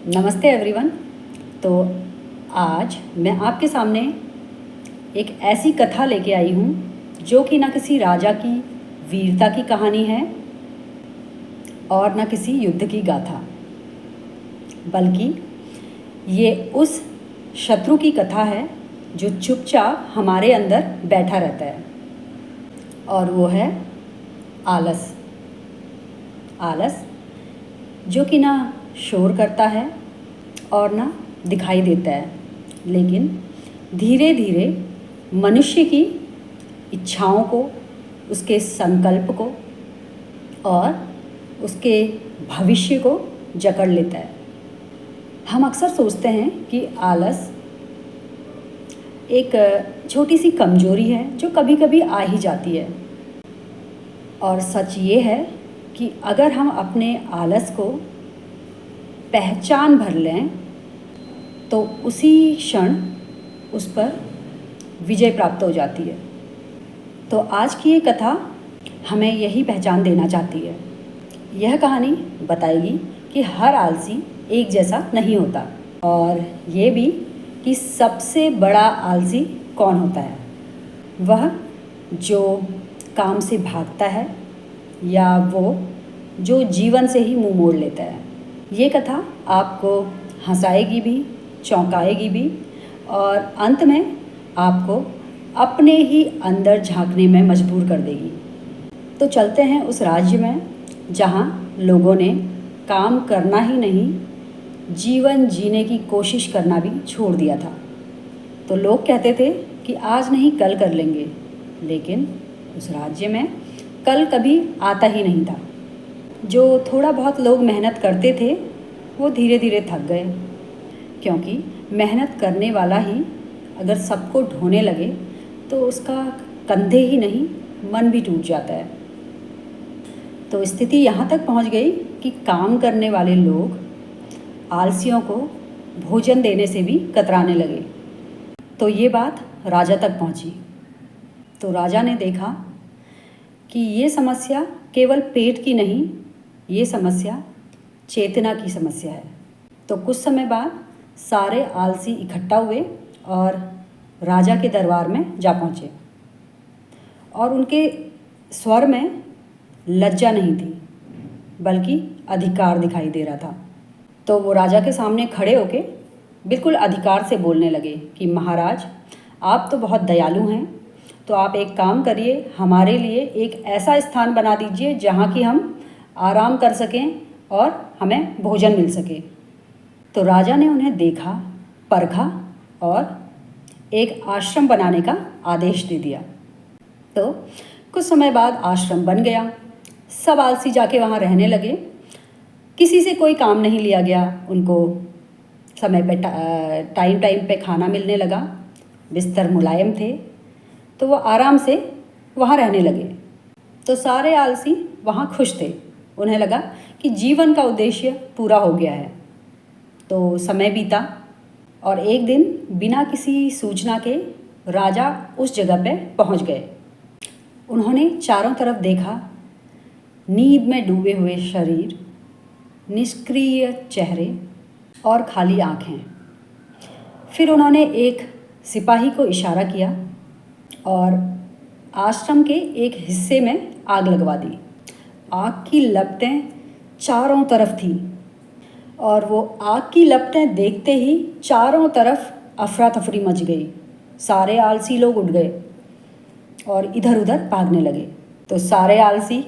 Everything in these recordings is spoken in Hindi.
नमस्ते एवरीवन। तो आज मैं आपके सामने एक ऐसी कथा लेके आई हूँ जो कि ना किसी राजा की वीरता की कहानी है और ना किसी युद्ध की गाथा, बल्कि ये उस शत्रु की कथा है जो चुपचाप हमारे अंदर बैठा रहता है, और वो है आलस। आलस जो कि ना शोर करता है और ना दिखाई देता है, लेकिन धीरे धीरे मनुष्य की इच्छाओं को, उसके संकल्प को और उसके भविष्य को जकड़ लेता है। हम अक्सर सोचते हैं कि आलस एक छोटी सी कमजोरी है जो कभी कभी आ ही जाती है, और सच ये है कि अगर हम अपने आलस को पहचान भर लें तो उसी क्षण उस पर विजय प्राप्त हो जाती है। तो आज की ये कथा हमें यही पहचान देना चाहती है। यह कहानी बताएगी कि हर आलसी एक जैसा नहीं होता, और ये भी कि सबसे बड़ा आलसी कौन होता है। वह जो काम से भागता है या वो जो जीवन से ही मुंह मोड़ लेता है। ये कथा आपको हंसाएगी भी, चौंकाएगी भी, और अंत में आपको अपने ही अंदर झांकने में मजबूर कर देगी। तो चलते हैं उस राज्य में जहाँ लोगों ने काम करना ही नहीं, जीवन जीने की कोशिश करना भी छोड़ दिया था। तो लोग कहते थे कि आज नहीं कल कर लेंगे, लेकिन उस राज्य में कल कभी आता ही नहीं था। जो थोड़ा बहुत लोग मेहनत करते थे वो धीरे धीरे थक गए, क्योंकि मेहनत करने वाला ही अगर सबको ढोने लगे तो उसका कंधे ही नहीं मन भी टूट जाता है। तो स्थिति यहाँ तक पहुँच गई कि काम करने वाले लोग आलसियों को भोजन देने से भी कतराने लगे। तो ये बात राजा तक पहुँची। तो राजा ने देखा कि ये समस्या केवल पेट की नहीं, ये समस्या चेतना की समस्या है। तो कुछ समय बाद सारे आलसी इकट्ठा हुए और राजा के दरबार में जा पहुँचे, और उनके स्वर में लज्जा नहीं थी बल्कि अधिकार दिखाई दे रहा था। तो वो राजा के सामने खड़े होके बिल्कुल अधिकार से बोलने लगे कि महाराज, आप तो बहुत दयालु हैं, तो आप एक काम करिए, हमारे लिए एक ऐसा स्थान बना दीजिए जहाँ कि हम आराम कर सकें और हमें भोजन मिल सके। तो राजा ने उन्हें देखा, परखा और एक आश्रम बनाने का आदेश दे दिया। तो कुछ समय बाद आश्रम बन गया। सब आलसी जाके वहाँ रहने लगे। किसी से कोई काम नहीं लिया गया, उनको समय पे टाइम पे खाना मिलने लगा, बिस्तर मुलायम थे, तो वो आराम से वहाँ रहने लगे। तो सारे आलसी वहाँ खुश थे। उन्हें लगा कि जीवन का उद्देश्य पूरा हो गया है। तो समय बीता और एक दिन बिना किसी सूचना के राजा उस जगह पे पहुंच गए। उन्होंने चारों तरफ देखा, नींद में डूबे हुए शरीर, निष्क्रिय चेहरे और खाली आँखें। फिर उन्होंने एक सिपाही को इशारा किया और आश्रम के एक हिस्से में आग लगवा दी। आग की लपटें चारों तरफ थीं, और वो आग की लपटें देखते ही चारों तरफ अफरा तफरी मच गई। सारे आलसी लोग उठ गए और इधर उधर भागने लगे। तो सारे आलसी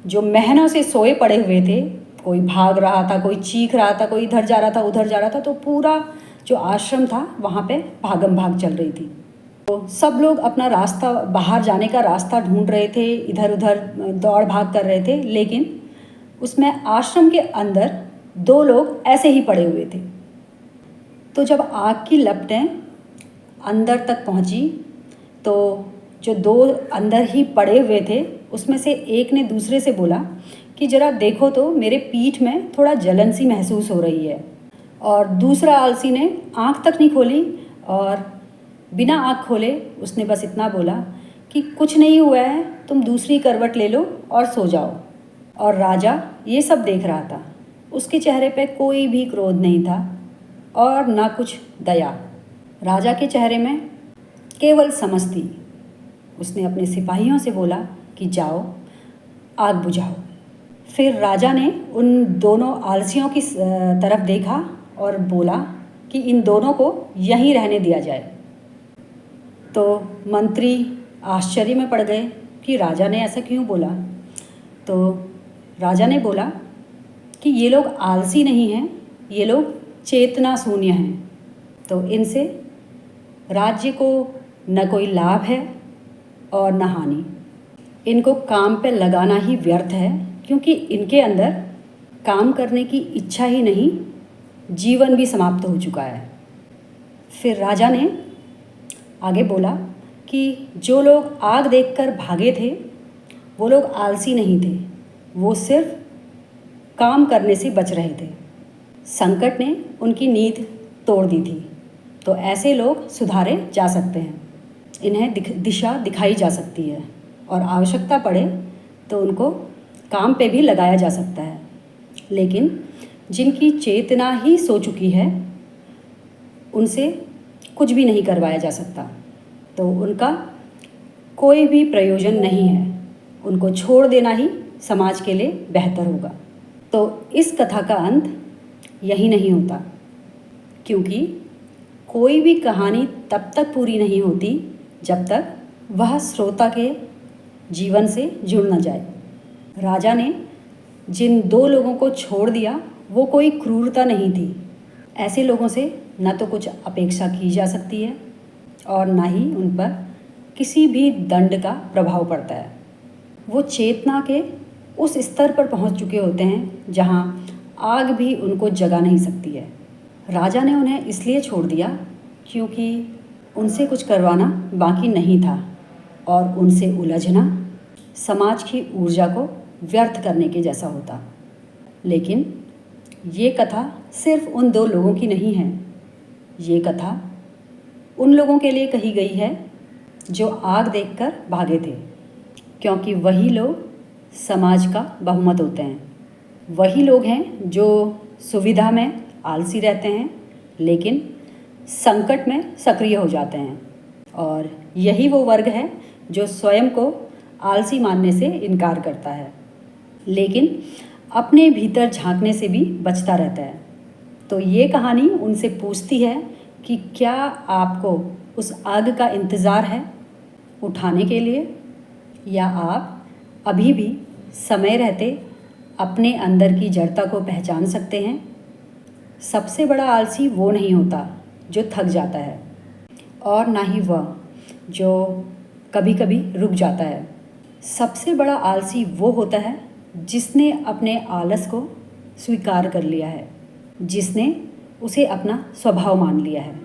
जो महीनों से सोए पड़े हुए थे, कोई भाग रहा था, कोई चीख रहा था, कोई इधर जा रहा था, उधर जा रहा था। तो पूरा जो आश्रम था वहाँ पे भागम भाग चल रही थी। तो सब लोग अपना रास्ता, बाहर जाने का रास्ता ढूंढ रहे थे, इधर उधर दौड़ भाग कर रहे थे, लेकिन उसमें आश्रम के अंदर दो लोग ऐसे ही पड़े हुए थे। तो जब आग की लपटें अंदर तक पहुंची तो जो दो अंदर ही पड़े हुए थे उसमें से एक ने दूसरे से बोला कि ज़रा देखो तो, मेरे पीठ में थोड़ा जलन सी महसूस हो रही है। और दूसरा आलसी ने आँख तक नहीं खोली और बिना आँख खोले उसने बस इतना बोला कि कुछ नहीं हुआ है, तुम दूसरी करवट ले लो और सो जाओ। और राजा ये सब देख रहा था। उसके चेहरे पे कोई भी क्रोध नहीं था और ना कुछ दया। राजा के चेहरे में केवल समझ थी। उसने अपने सिपाहियों से बोला कि जाओ आग बुझाओ। फिर राजा ने उन दोनों आलसियों की तरफ देखा और बोला कि इन दोनों को यहीं रहने दिया जाए। तो मंत्री आश्चर्य में पड़ गए कि राजा ने ऐसा क्यों बोला। तो राजा ने बोला कि ये लोग आलसी नहीं हैं, ये लोग चेतना शून्य हैं। तो इनसे राज्य को न कोई लाभ है और न हानि। इनको काम पे लगाना ही व्यर्थ है, क्योंकि इनके अंदर काम करने की इच्छा ही नहीं, जीवन भी समाप्त हो चुका है। फिर राजा ने आगे बोला कि जो लोग आग देखकर भागे थे वो लोग आलसी नहीं थे, वो सिर्फ काम करने से बच रहे थे। संकट ने उनकी नींद तोड़ दी थी। तो ऐसे लोग सुधारे जा सकते हैं, इन्हें दिशा दिखाई जा सकती है और आवश्यकता पड़े तो उनको काम पे भी लगाया जा सकता है। लेकिन जिनकी चेतना ही सो चुकी है उनसे कुछ भी नहीं करवाया जा सकता, तो उनका कोई भी प्रयोजन नहीं है। उनको छोड़ देना ही समाज के लिए बेहतर होगा। तो इस कथा का अंत यही नहीं होता, क्योंकि कोई भी कहानी तब तक पूरी नहीं होती जब तक वह श्रोता के जीवन से जुड़ न जाए। राजा ने जिन दो लोगों को छोड़ दिया वो कोई क्रूरता नहीं थी। ऐसे लोगों से न तो कुछ अपेक्षा की जा सकती है और न ही उन पर किसी भी दंड का प्रभाव पड़ता है। वो चेतना के उस स्तर पर पहुंच चुके होते हैं जहां आग भी उनको जगा नहीं सकती है। राजा ने उन्हें इसलिए छोड़ दिया क्योंकि उनसे कुछ करवाना बाकी नहीं था और उनसे उलझना समाज की ऊर्जा को व्यर्थ करने के जैसा होता। लेकिन ये कथा सिर्फ उन दो लोगों की नहीं है। ये कथा उन लोगों के लिए कही गई है जो आग देखकर भागे थे, क्योंकि वही लोग समाज का बहुमत होते हैं। वही लोग हैं जो सुविधा में आलसी रहते हैं लेकिन संकट में सक्रिय हो जाते हैं, और यही वो वर्ग है जो स्वयं को आलसी मानने से इनकार करता है लेकिन अपने भीतर झांकने से भी बचता रहता है। तो ये कहानी उनसे पूछती है कि क्या आपको उस आग का इंतज़ार है उठाने के लिए, या आप अभी भी समय रहते अपने अंदर की जड़ता को पहचान सकते हैं। सबसे बड़ा आलसी वो नहीं होता जो थक जाता है, और ना ही वह जो कभी कभी रुक जाता है। सबसे बड़ा आलसी वो होता है जिसने अपने आलस को स्वीकार कर लिया है, जिसने उसे अपना स्वभाव मान लिया है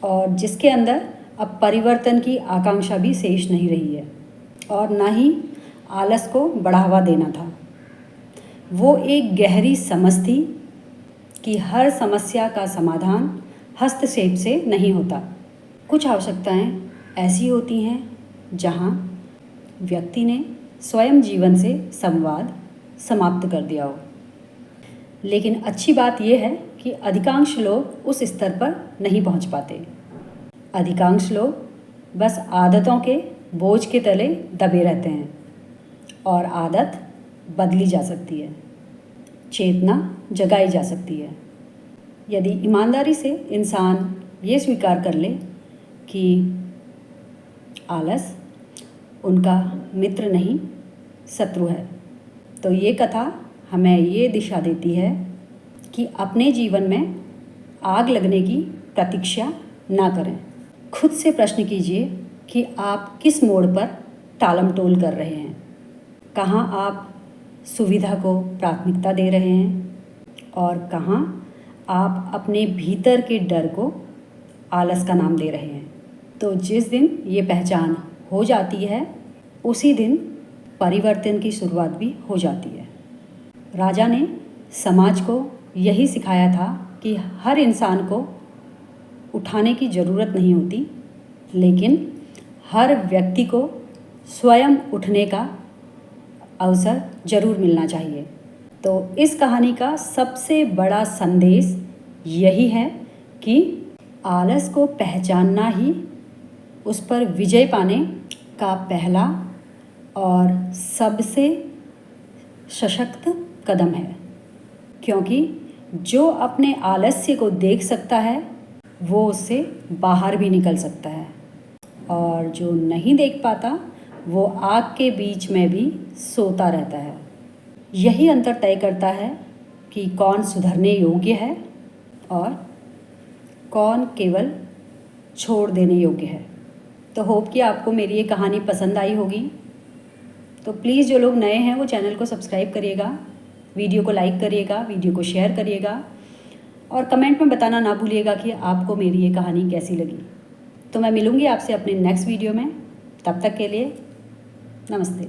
और जिसके अंदर अब परिवर्तन की आकांक्षा भी शेष नहीं रही है और ना ही आलस को बढ़ावा देना था। वो एक गहरी समझ थी कि हर समस्या का समाधान हस्तक्षेप से नहीं होता। कुछ आवश्यकताएं ऐसी होती हैं जहां व्यक्ति ने स्वयं जीवन से संवाद समाप्त कर दिया हो। लेकिन अच्छी बात यह है कि अधिकांश लोग उस स्तर पर नहीं पहुंच पाते। अधिकांश लोग बस आदतों के बोझ के तले दबे रहते हैं, और आदत बदली जा सकती है, चेतना जगाई जा सकती है। यदि ईमानदारी से इंसान ये स्वीकार कर ले कि आलस उनका मित्र नहीं शत्रु है, तो ये कथा हमें ये दिशा देती है कि अपने जीवन में आग लगने की प्रतीक्षा ना करें। खुद से प्रश्न कीजिए कि आप किस मोड़ पर टालम टोल कर रहे हैं। कहाँ आप सुविधा को प्राथमिकता दे रहे हैं और कहाँ आप अपने भीतर के डर को आलस का नाम दे रहे हैं। तो जिस दिन ये पहचान हो जाती है उसी दिन परिवर्तन की शुरुआत भी हो जाती है। राजा ने समाज को यही सिखाया था कि हर इंसान को उठाने की ज़रूरत नहीं होती, लेकिन हर व्यक्ति को स्वयं उठने का अवसर ज़रूर मिलना चाहिए। तो इस कहानी का सबसे बड़ा संदेश यही है कि आलस को पहचानना ही उस पर विजय पाने का पहला और सबसे सशक्त कदम है, क्योंकि जो अपने आलस्य को देख सकता है वो उससे बाहर भी निकल सकता है, और जो नहीं देख पाता वो आग के बीच में भी सोता रहता है। यही अंतर तय करता है कि कौन सुधरने योग्य है और कौन केवल छोड़ देने योग्य है। तो होप कि आपको मेरी ये कहानी पसंद आई होगी। तो प्लीज़ जो लोग नए हैं वो चैनल को सब्सक्राइब करिएगा, वीडियो को लाइक करिएगा, वीडियो को शेयर करिएगा और कमेंट में बताना ना भूलिएगा कि आपको मेरी ये कहानी कैसी लगी। तो मैं मिलूँगी आपसे अपने नेक्स्ट वीडियो में। तब तक के लिए नमस्ते।